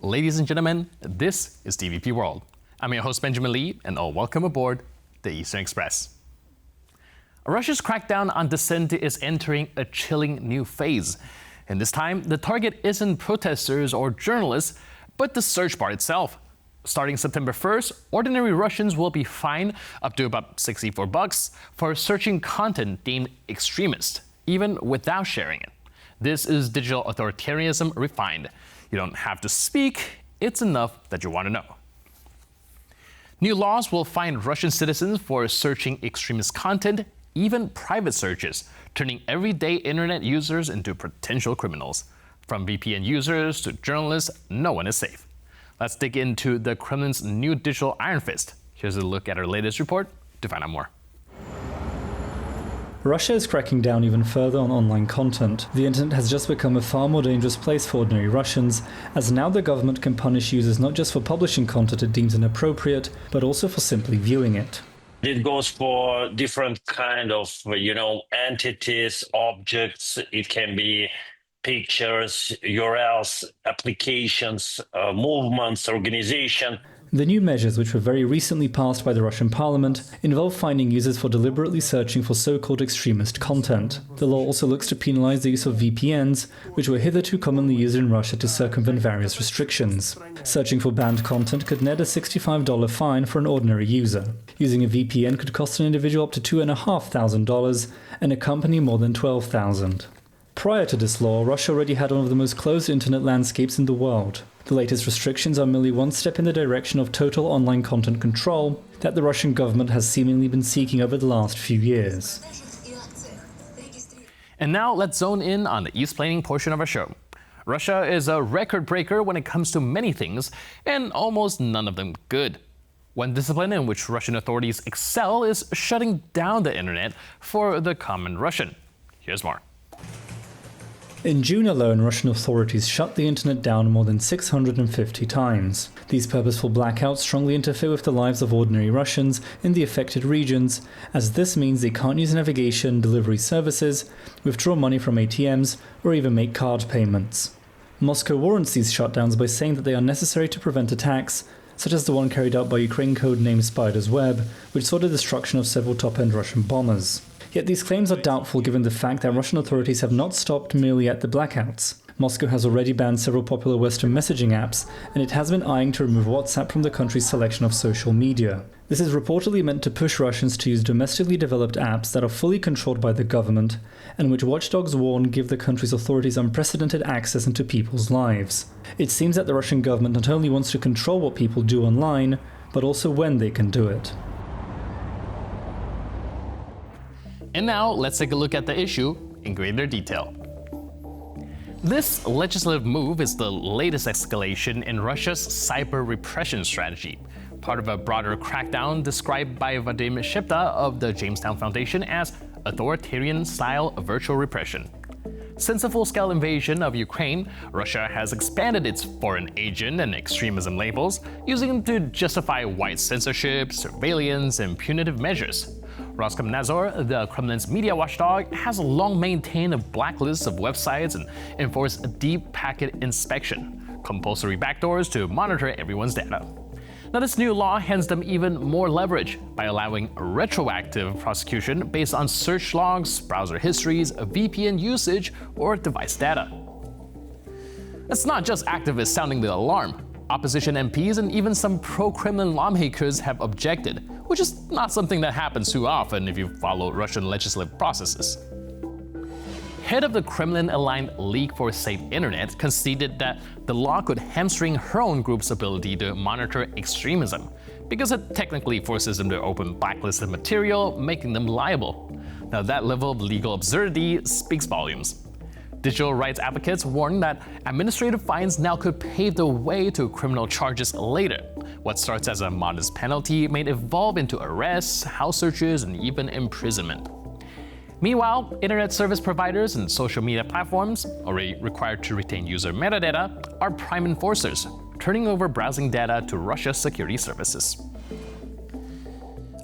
Ladies and gentlemen, this is DVP World. I'm your host Benjamin Lee, and welcome aboard the Eastern Express. Russia's crackdown on dissent is entering a chilling new phase. And this time, the target isn't protesters or journalists, but the search bar itself. Starting September 1st, ordinary Russians will be fined up to about $64 for searching content deemed extremist, even without sharing it. This is digital authoritarianism refined. You don't have to speak, it's enough that you want to know. New laws will fine Russian citizens for searching extremist content, even private searches, turning everyday internet users into potential criminals. From VPN users to journalists, no one is safe. Let's dig into the Kremlin's new digital iron fist. Here's a look at our latest report to find out more. Russia is cracking down even further on online content. The internet has just become a far more dangerous place for ordinary Russians, as now the government can punish users not just for publishing content it deems inappropriate, but also for simply viewing it. It goes for different kind of, entities, objects. It can be pictures, URLs, applications, movements, organization. The new measures, which were very recently passed by the Russian parliament, involve fining users for deliberately searching for so-called extremist content. The law also looks to penalize the use of VPNs, which were hitherto commonly used in Russia to circumvent various restrictions. Searching for banned content could net a $65 fine for an ordinary user. Using a VPN could cost an individual up to $2,500 and a company more than $12,000. Prior to this law, Russia already had one of the most closed internet landscapes in the world. The latest restrictions are merely one step in the direction of total online content control that the Russian government has seemingly been seeking over the last few years. And now let's zone in on the East-plaining portion of our show. Russia is a record breaker when it comes to many things, and almost none of them good. One discipline in which Russian authorities excel is shutting down the internet for the common Russian. Here's more. In June alone, Russian authorities shut the internet down more than 650 times. These purposeful blackouts strongly interfere with the lives of ordinary Russians in the affected regions, as this means they can't use navigation, delivery services, withdraw money from ATMs, or even make card payments. Moscow warrants these shutdowns by saying that they are necessary to prevent attacks, such as the one carried out by Ukraine codenamed Spider's Web, which saw the destruction of several top-end Russian bombers. Yet these claims are doubtful given the fact that Russian authorities have not stopped merely at the blackouts. Moscow has already banned several popular Western messaging apps, and it has been eyeing to remove WhatsApp from the country's selection of social media. This is reportedly meant to push Russians to use domestically developed apps that are fully controlled by the government, and which watchdogs warn give the country's authorities unprecedented access into people's lives. It seems that the Russian government not only wants to control what people do online, but also when they can do it. And now let's take a look at the issue in greater detail. This legislative move is the latest escalation in Russia's cyber repression strategy, part of a broader crackdown described by Vadim Shipta of the Jamestown Foundation as authoritarian-style virtual repression. Since the full-scale invasion of Ukraine, Russia has expanded its foreign agent and extremism labels, using them to justify wide censorship, surveillance, and punitive measures. Roskomnadzor, the Kremlin's media watchdog, has long maintained a blacklist of websites and enforced deep packet inspection, compulsory backdoors to monitor everyone's data. Now, this new law hands them even more leverage by allowing retroactive prosecution based on search logs, browser histories, VPN usage, or device data. It's not just activists sounding the alarm. Opposition MPs and even some pro-Kremlin lawmakers have objected, which is not something that happens too often if you follow Russian legislative processes. Head of the Kremlin-aligned League for Safe Internet conceded that the law could hamstring her own group's ability to monitor extremism, because it technically forces them to open blacklisted material, making them liable. Now, that level of legal absurdity speaks volumes. Digital rights advocates warn that administrative fines now could pave the way to criminal charges later. What starts as a modest penalty may evolve into arrests, house searches, and even imprisonment. Meanwhile, internet service providers and social media platforms, already required to retain user metadata, are prime enforcers, turning over browsing data to Russia's security services.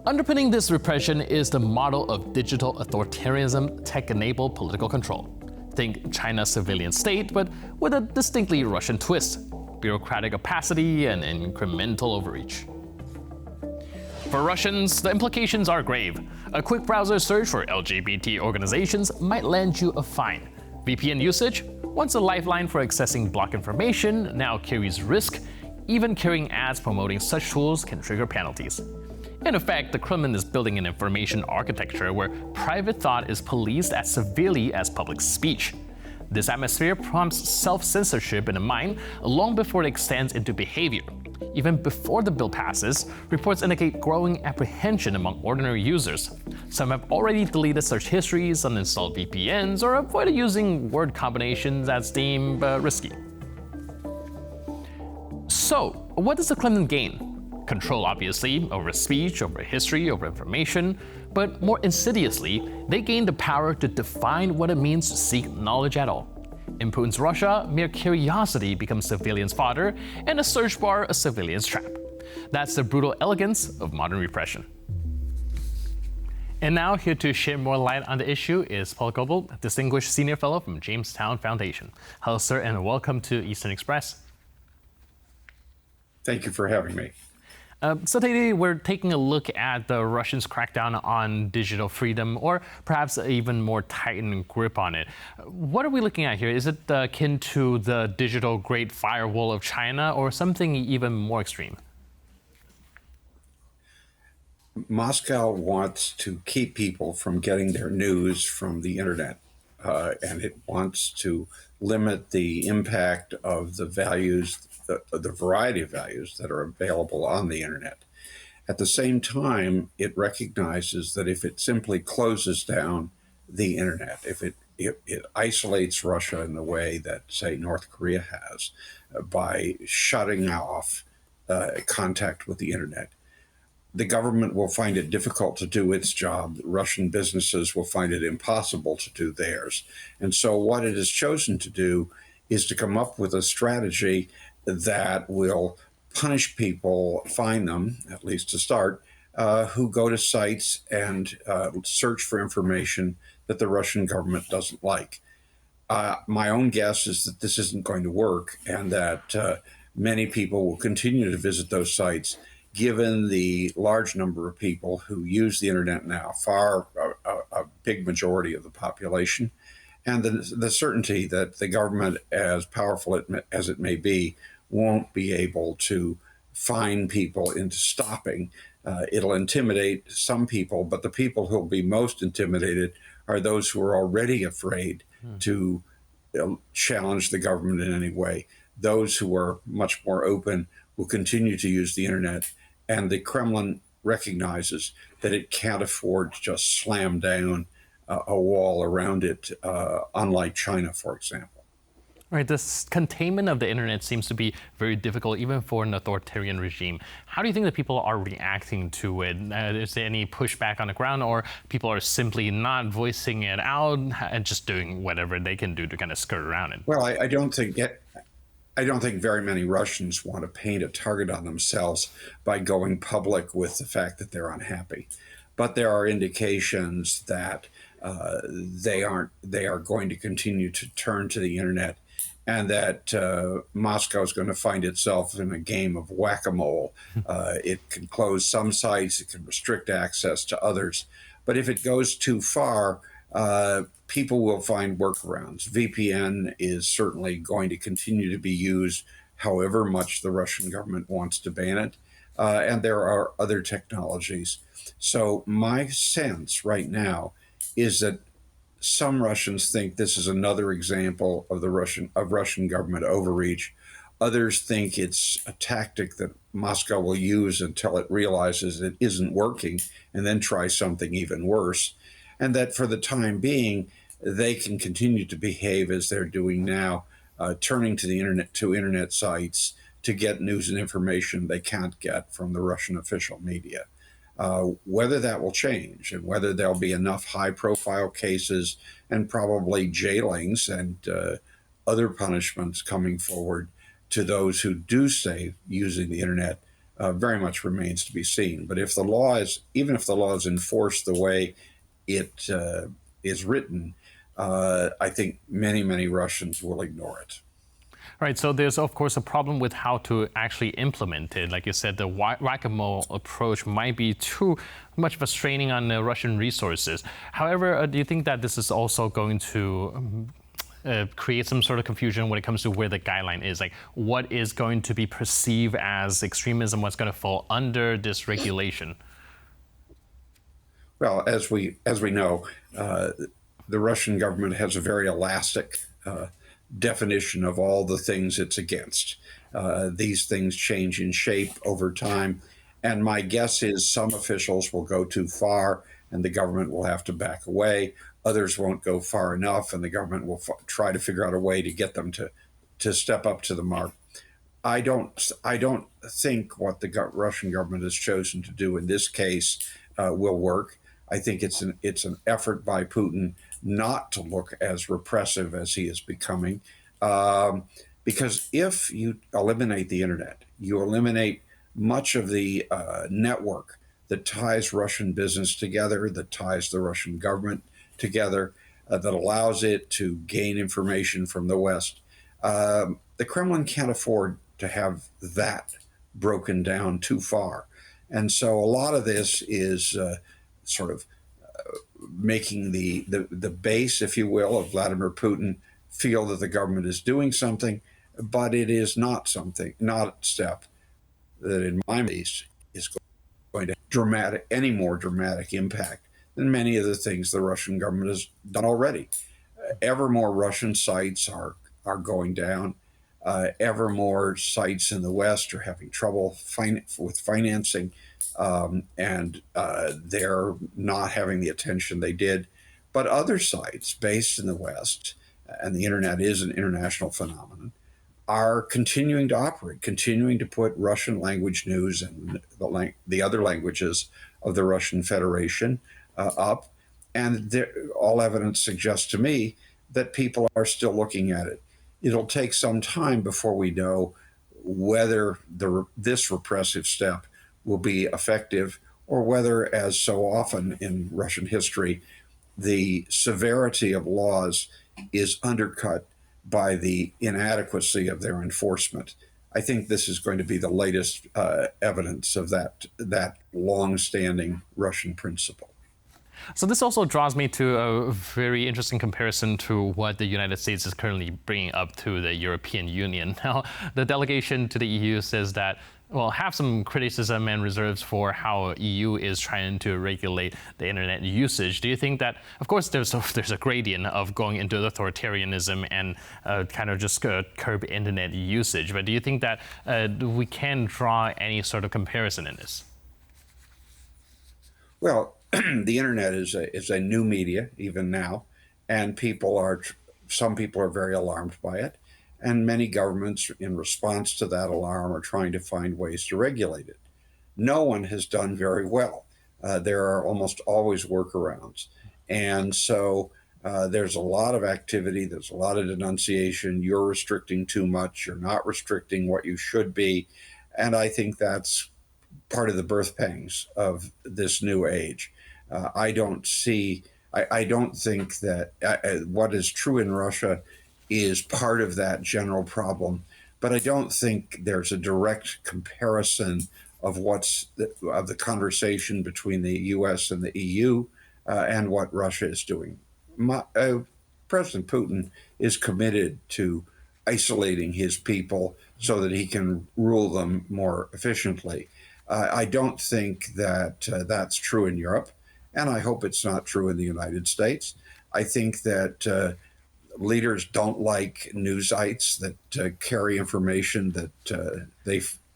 Underpinning this repression is the model of digital authoritarianism, tech-enabled political control. Think China's civilian state, but with a distinctly Russian twist. bureaucratic opacity, and incremental overreach. For Russians, the implications are grave. A quick browser search for LGBT organizations might land you a fine. VPN usage, once a lifeline for accessing blocked information, now carries risk. Even carrying ads promoting such tools can trigger penalties. In effect, the Kremlin is building an information architecture where private thought is policed as severely as public speech. This atmosphere prompts self-censorship in the mind long before it extends into behavior. Even before the bill passes, reports indicate growing apprehension among ordinary users. Some have already deleted search histories, uninstalled VPNs, or avoided using word combinations that's deemed risky. So, what does the Kremlin gain? Control, obviously, over speech, over history, over information, but more insidiously, they gain the power to define what it means to seek knowledge at all. In Putin's Russia, mere curiosity becomes civilians' fodder, and a search bar a civilian's trap. That's the brutal elegance of modern repression. And now, here to shed more light on the issue is Paul Goebel, Distinguished Senior Fellow from Jamestown Foundation. Hello, sir, and welcome to Eastern Express. Thank you for having me. So today we're taking a look at the Russians' crackdown on digital freedom, or perhaps even more tightened grip on it. What are we looking at here? Is it akin to the digital Great Firewall of China, or something even more extreme? Moscow wants to keep people from getting their news from the internet, and it wants to limit the impact of the values, the variety of values that are available on the internet. At the same time, it recognizes that if it simply closes down the internet, if it isolates Russia in the way that, say, North Korea has, by shutting off contact with the internet, the government will find it difficult to do its job. Russian businesses will find it impossible to do theirs. And so what it has chosen to do is to come up with a strategy that will punish people, fine them, at least to start, who go to sites and search for information that the Russian government doesn't like. My own guess is that this isn't going to work, and that many people will continue to visit those sites, given the large number of people who use the internet now, a big majority of the population, and the certainty that the government, as powerful as it may be, won't be able to fine people into stopping. It'll intimidate some people, but the people who'll be most intimidated are those who are already afraid to challenge the government in any way. Those who are much more open will continue to use the internet, and the Kremlin recognizes that it can't afford to just slam down a wall around it, unlike China, for example. Right, this containment of the internet seems to be very difficult, even for an authoritarian regime. How do you think that people are reacting to it? Is there any pushback on the ground, or people are simply not voicing it out and just doing whatever they can do to kind of skirt around it? Well, I don't think very many Russians want to paint a target on themselves by going public with the fact that they're unhappy. But there are indications that they are going to continue to turn to the internet, and that Moscow is going to find itself in a game of whack-a-mole. It can close some sites, it can restrict access to others. But if it goes too far, people will find workarounds. VPN is certainly going to continue to be used, however much the Russian government wants to ban it. And there are other technologies. So my sense right now is that some Russians think this is another example of Russian government overreach. Others think it's a tactic that Moscow will use until it realizes it isn't working, and then try something even worse. And that for the time being, they can continue to behave as they're doing now, turning to the internet sites to get news and information they can't get from the Russian official media. Whether that will change, and whether there'll be enough high-profile cases and probably jailings and other punishments coming forward to those who do say using the internet, very much remains to be seen. But if the law even if the law is enforced the way it is written, I think many Russians will ignore it. Right, so there's of course a problem with how to actually implement it. Like you said, the whack-a-mole approach might be too much of a straining on the Russian resources. However, do you think that this is also going to create some sort of confusion when it comes to where the guideline is? Like, what is going to be perceived as extremism? What's going to fall under this regulation? Well, as we know, the Russian government has a very elastic definition of all the things it's against. These things change in shape over time, and my guess is some officials will go too far, and the government will have to back away. Others won't go far enough, and the government will try to figure out a way to get them to step up to the mark. I don't think what the Russian government has chosen to do in this case will work. I think it's an effort by Putin not to look as repressive as he is becoming, because if you eliminate the internet, you eliminate much of the network that ties Russian business together, that ties the Russian government together, that allows it to gain information from the West. The Kremlin can't afford to have that broken down too far. And so a lot of this is sort of making the base, if you will, of Vladimir Putin feel that the government is doing something, but it is not a step that, in my case, is going to have any more dramatic impact than many of the things the Russian government has done already. Ever more Russian sites are going down. Ever more sites in the West are having trouble with financing, and they're not having the attention they did. But other sites based in the West, and the internet is an international phenomenon, are continuing to operate, continuing to put Russian language news and the other languages of the Russian Federation up. And all evidence suggests to me that people are still looking at it. It'll take some time before we know whether this repressive step will be effective, or whether, as so often in Russian history, the severity of laws is undercut by the inadequacy of their enforcement. I think this is going to be the latest evidence of that long-standing Russian principle. So this also draws me to a very interesting comparison to what the United States is currently bringing up to the European Union. Now, the delegation to the EU says that, well, have some criticism and reserves for how EU is trying to regulate the internet usage. Do you think that, of course, there's a gradient of going into authoritarianism and kind of just curb internet usage, but do you think that we can draw any sort of comparison in this? Well, the internet is a new media even now, and some people are very alarmed by it, and many governments, in response to that alarm, are trying to find ways to regulate it. No one has done very well. There are almost always workarounds, and so there's a lot of activity. There's a lot of denunciation. You're restricting too much. You're not restricting what you should be, and I think that's part of the birth pangs of this new age. I don't think that what is true in Russia is part of that general problem, but I don't think there's a direct comparison of the conversation between the U.S. and the EU and what Russia is doing. President Putin is committed to isolating his people so that he can rule them more efficiently. I don't think that that's true in Europe, and I hope it's not true in the United States. I think that leaders don't like news sites that carry information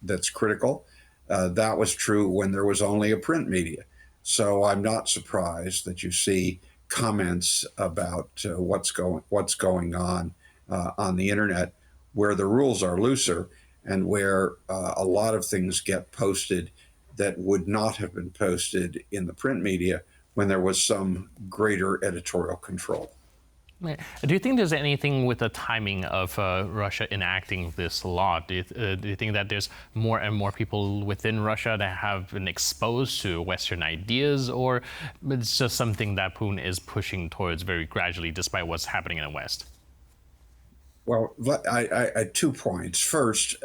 that's critical. That was true when there was only a print media. So I'm not surprised that you see comments about what's going on the internet, where the rules are looser and where a lot of things get posted that would not have been posted in the print media when there was some greater editorial control. Do you think there's anything with the timing of Russia enacting this law? Do you think that there's more and more people within Russia that have been exposed to Western ideas, or it's just something that Putin is pushing towards very gradually despite what's happening in the West? Well, I 2 points. First,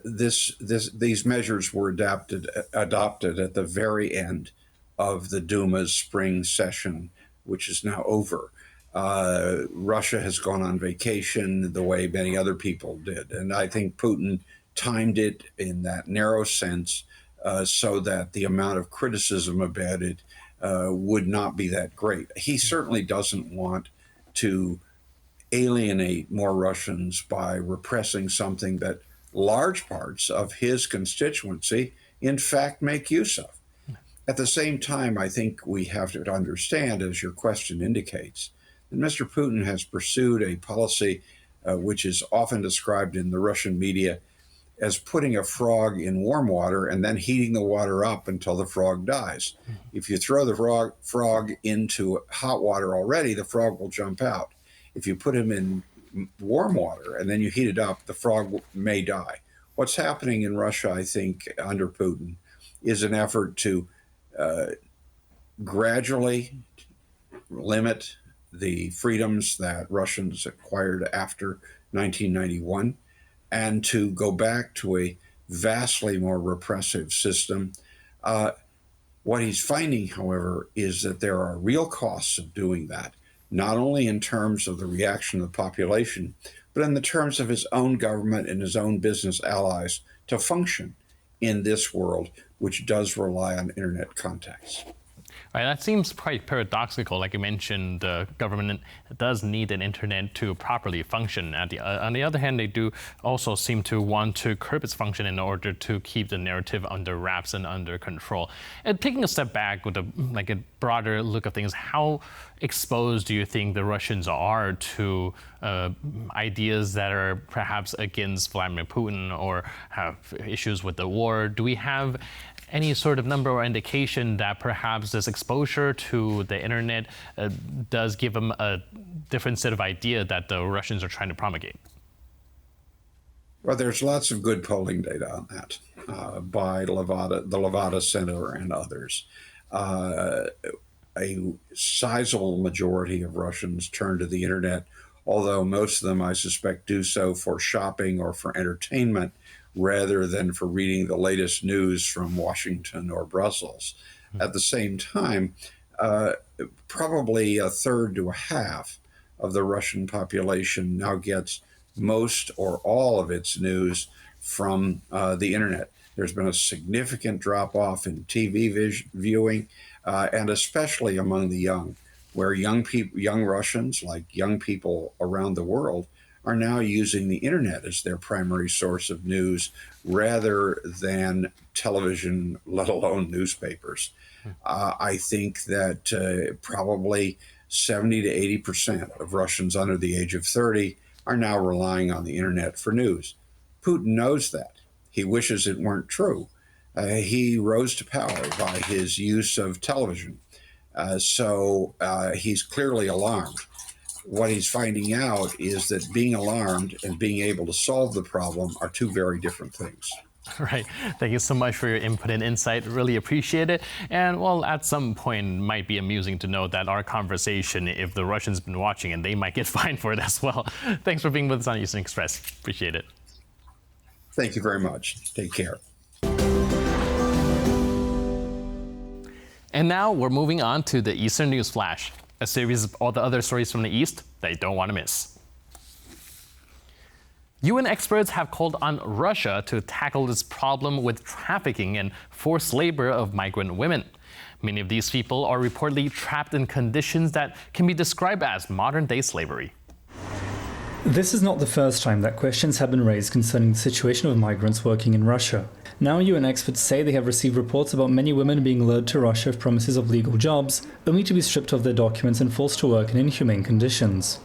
these measures were adopted at the very end of the Duma's spring session, which is now over. Russia has gone on vacation the way many other people did, and I think Putin timed it in that narrow sense so that the amount of criticism about it would not be that great. He certainly doesn't want to alienate more Russians by repressing something that large parts of his constituency, in fact, make use of. At the same time, I think we have to understand, as your question indicates, that Mr. Putin has pursued a policy which is often described in the Russian media as putting a frog in warm water and then heating the water up until the frog dies. If you throw the frog into hot water already, the frog will jump out. If you put him in warm water and then you heat it up, the frog may die. What's happening in Russia, I think, under Putin, is an effort to gradually limit the freedoms that Russians acquired after 1991 and to go back to a vastly more repressive system. What he's finding, however, is that there are real costs of doing that, not only in terms of the reaction of the population, but in the terms of his own government and his own business allies to function in this world, which does rely on internet contacts. Right, that seems quite paradoxical. Like you mentioned, the government does need an internet to properly function. On the other hand, they do also seem to want to curb its function in order to keep the narrative under wraps and under control. And taking a step back with a broader look at things, how exposed do you think the Russians are to ideas that are perhaps against Vladimir Putin or have issues with the war? Do we have any sort of number or indication that perhaps this exposure to the internet does give them a different set of idea that the Russians are trying to promulgate? Well, there's lots of good polling data on that by the Levada Center and others. A sizable majority of Russians turn to the internet, although most of them, I suspect, do so for shopping or for entertainment, rather than for reading the latest news from Washington or Brussels. At the same time, probably a third to a half of the Russian population now gets most or all of its news from the internet. There's been a significant drop-off in TV viewing, and especially among the young, where young Russians, like young people around the world, are now using the internet as their primary source of news rather than television, let alone newspapers. I think that probably 70 to 80% of Russians under the age of 30 are now relying on the internet for news. Putin knows that. He wishes it weren't true. He rose to power by his use of television. So he's clearly alarmed. What he's finding out is that being alarmed and being able to solve the problem are two very different things. Right. Thank you so much for your input and insight. Really appreciate it. And well, at some point, it might be amusing to know that our conversation, if the Russians have been watching, and they might get fined for it as well. Thanks for being with us on Eastern Express. Appreciate it. Thank you very much. Take care. And now we're moving on to the Eastern News Flash, a series of all the other stories from the East that you don't want to miss. UN experts have called on Russia to tackle this problem with trafficking and forced labor of migrant women. Many of these people are reportedly trapped in conditions that can be described as modern-day slavery. This is not the first time that questions have been raised concerning the situation of migrants working in Russia. Now UN experts say they have received reports about many women being lured to Russia with promises of legal jobs, only to be stripped of their documents and forced to work in inhumane conditions.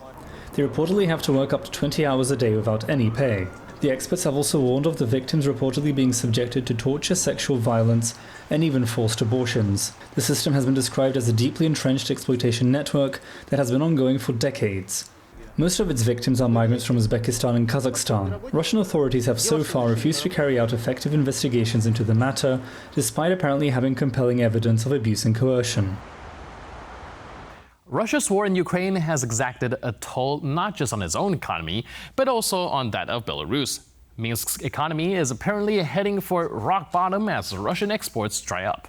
They reportedly have to work up to 20 hours a day without any pay. The experts have also warned of the victims reportedly being subjected to torture, sexual violence, and even forced abortions. The system has been described as a deeply entrenched exploitation network that has been ongoing for decades. Most of its victims are migrants from Uzbekistan and Kazakhstan. Russian authorities have so far refused to carry out effective investigations into the matter, despite apparently having compelling evidence of abuse and coercion. Russia's war in Ukraine has exacted a toll not just on its own economy, but also on that of Belarus. Minsk's economy is apparently heading for rock bottom as Russian exports dry up.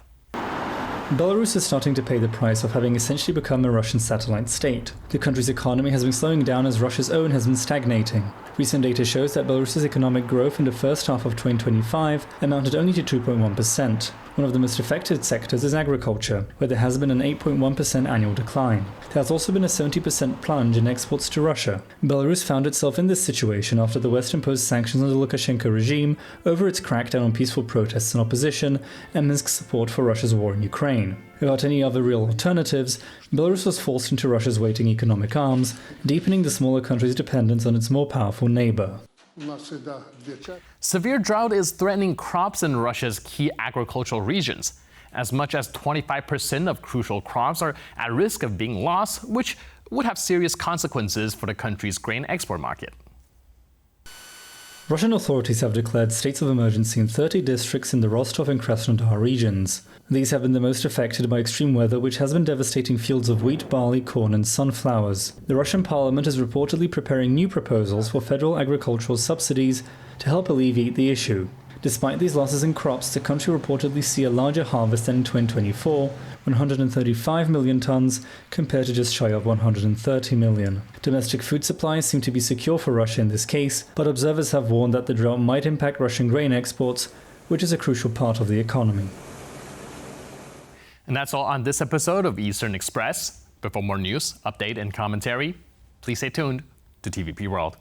Belarus is starting to pay the price of having essentially become a Russian satellite state. The country's economy has been slowing down as Russia's own has been stagnating. Recent data shows that Belarus's economic growth in the first half of 2025 amounted only to 2.1%. One of the most affected sectors is agriculture, where there has been an 8.1% annual decline. There has also been a 70% plunge in exports to Russia. Belarus found itself in this situation after the West imposed sanctions on the Lukashenko regime over its crackdown on peaceful protests and opposition, and Minsk's support for Russia's war in Ukraine. Without any other real alternatives, Belarus was forced into Russia's waiting economic arms, deepening the smaller country's dependence on its more powerful neighbor. Severe drought is threatening crops in Russia's key agricultural regions. As much as 25% of crucial crops are at risk of being lost, which would have serious consequences for the country's grain export market. Russian authorities have declared states of emergency in 30 districts in the Rostov and Krasnodar regions. These have been the most affected by extreme weather, which has been devastating fields of wheat, barley, corn and sunflowers. The Russian parliament is reportedly preparing new proposals for federal agricultural subsidies to help alleviate the issue. Despite these losses in crops, the country reportedly see a larger harvest than in 2024, 135 million tons, compared to just shy of 130 million. Domestic food supplies seem to be secure for Russia in this case, but observers have warned that the drought might impact Russian grain exports, which is a crucial part of the economy. And that's all on this episode of Eastern Express. But for more news, update, and commentary, please stay tuned to TVP World.